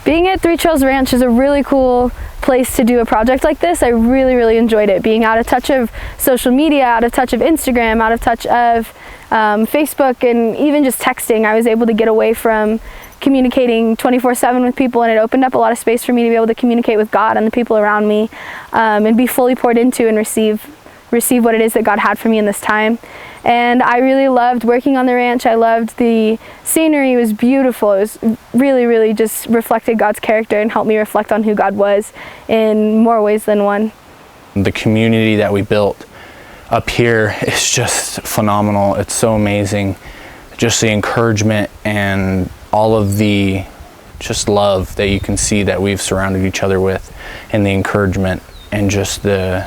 Being at Three Trails Ranch is a really cool place to do a project like this. I really enjoyed it. Being out of touch of social media, out of touch of Instagram, out of touch of Facebook, and even just texting, I was able to get away from communicating 24/7 with people, and it opened up a lot of space for me to be able to communicate with God and the people around me, and be fully poured into and receive what it is that God had for me in this time. And I really loved working on the ranch. I loved the scenery. It was beautiful. It was really just reflected God's character and helped me reflect on who God was in more ways than one. The community that we built up here is just phenomenal. It's so amazing. Just the encouragement and all of the just love that you can see that we've surrounded each other with, and the encouragement and just the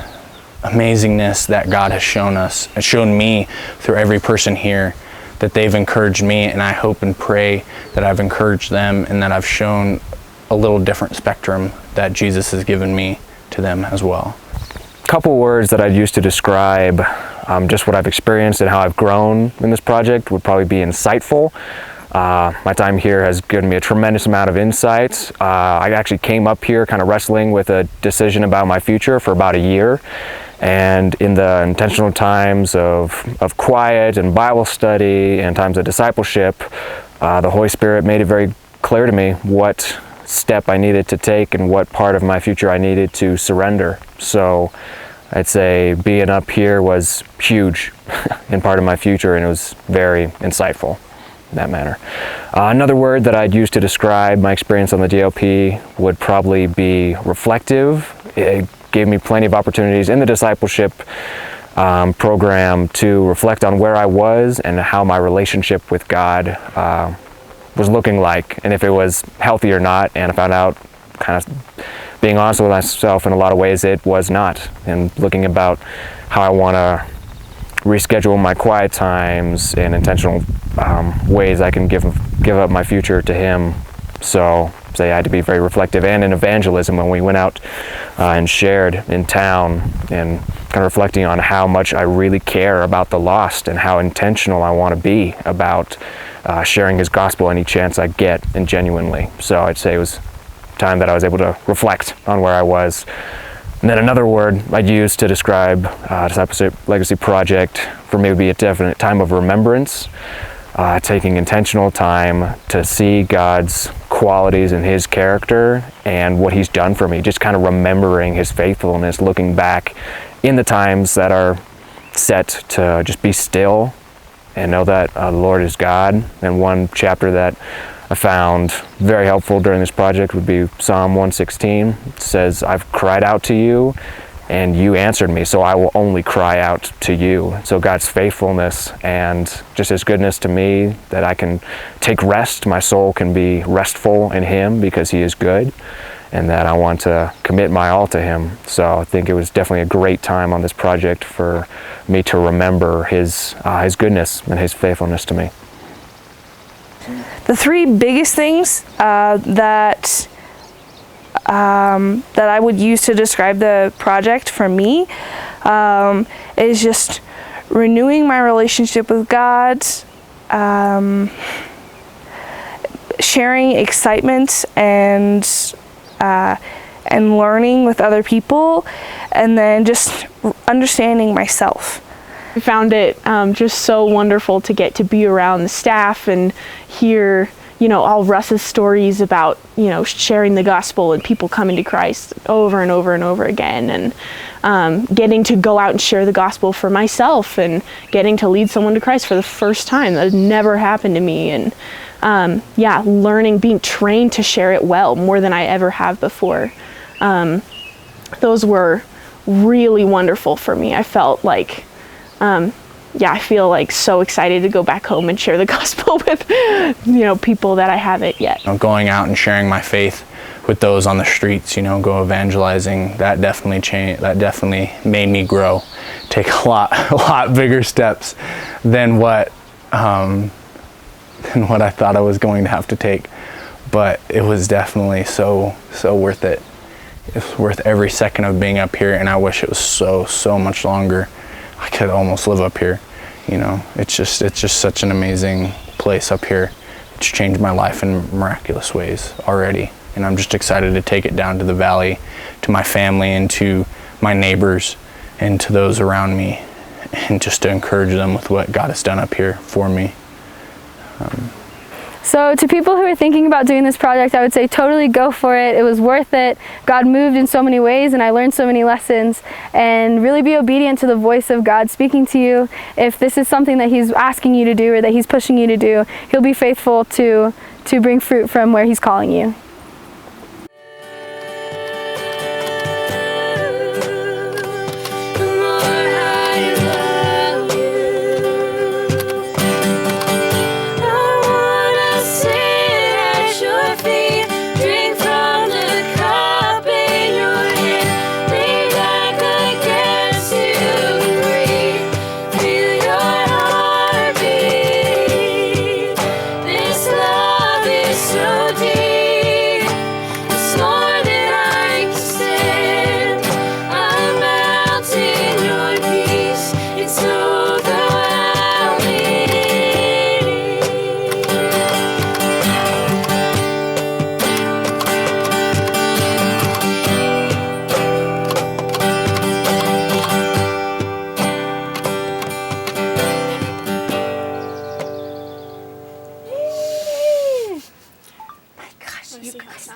amazingness that God has shown us and shown me through every person here, that they've encouraged me, and I hope and pray that I've encouraged them and that I've shown a little different spectrum that Jesus has given me to them as well. A couple words that I'd use to describe just what I've experienced and how I've grown in this project would probably be insightful. My time here has given me a tremendous amount of insights. I actually came up here kind of wrestling with a decision about my future for about a year. And in the intentional times of quiet and Bible study and times of discipleship, the Holy Spirit made it very clear to me what step I needed to take and what part of my future I needed to surrender. So I'd say being up here was huge in part of my future, and it was very insightful in that manner. Another word that I'd use to describe my experience on the DLP would probably be reflective. It gave me plenty of opportunities in the discipleship program to reflect on where I was and how my relationship with God was looking like, and if it was healthy or not. And I found out, kind of being honest with myself, in a lot of ways it was not. And looking about how I want to reschedule my quiet times and intentional ways I can give up my future to Him. So I had to be very reflective, and in evangelism when we went out and shared in town, and kind of reflecting on how much I really care about the lost and how intentional I want to be about sharing His gospel any chance I get, and genuinely. So I'd say it was time that I was able to reflect on where I was. And then another word I'd use to describe Discipleship Legacy Project for me would be a definite time of remembrance. Taking intentional time to see God's qualities and His character and what He's done for me, just kind of remembering His faithfulness, looking back in the times that are set to just be still and know that the Lord is God. And one chapter that I found very helpful during this project would be Psalm 116. It says, "I've cried out to you, and you answered me, so I will only cry out to you." So God's faithfulness and just His goodness to me, that I can take rest, my soul can be restful in Him because He is good, and that I want to commit my all to Him. So I think it was definitely a great time on this project for me to remember His goodness and His faithfulness to me. The three biggest things that I would use to describe the project for me is just renewing my relationship with God, sharing excitement and learning with other people, and then just understanding myself. I found it just so wonderful to get to be around the staff and hear, all Russ's stories about, sharing the gospel and people coming to Christ over and over and over again, and getting to go out and share the gospel for myself and getting to lead someone to Christ for the first time. That had never happened to me. And learning, being trained to share it well more than I ever have before. Those were really wonderful for me. I felt like, I feel like so excited to go back home and share the gospel with, people that I haven't yet. Going out and sharing my faith with those on the streets, go evangelizing, that definitely changed. That definitely made me grow, take a lot bigger steps than what I thought I was going to have to take. But it was definitely so worth it. It's worth every second of being up here, and I wish it was so much longer. I could almost live up here. It's just such an amazing place up here. It's changed my life in miraculous ways already, and I'm just excited to take it down to the valley, to my family, and to my neighbors, and to those around me, and just to encourage them with what God has done up here for me. So to people who are thinking about doing this project, I would say totally go for it. It was worth it. God moved in so many ways, and I learned so many lessons. And really be obedient to the voice of God speaking to you. If this is something that He's asking you to do or that He's pushing you to do, He'll be faithful to bring fruit from where He's calling you. You guys.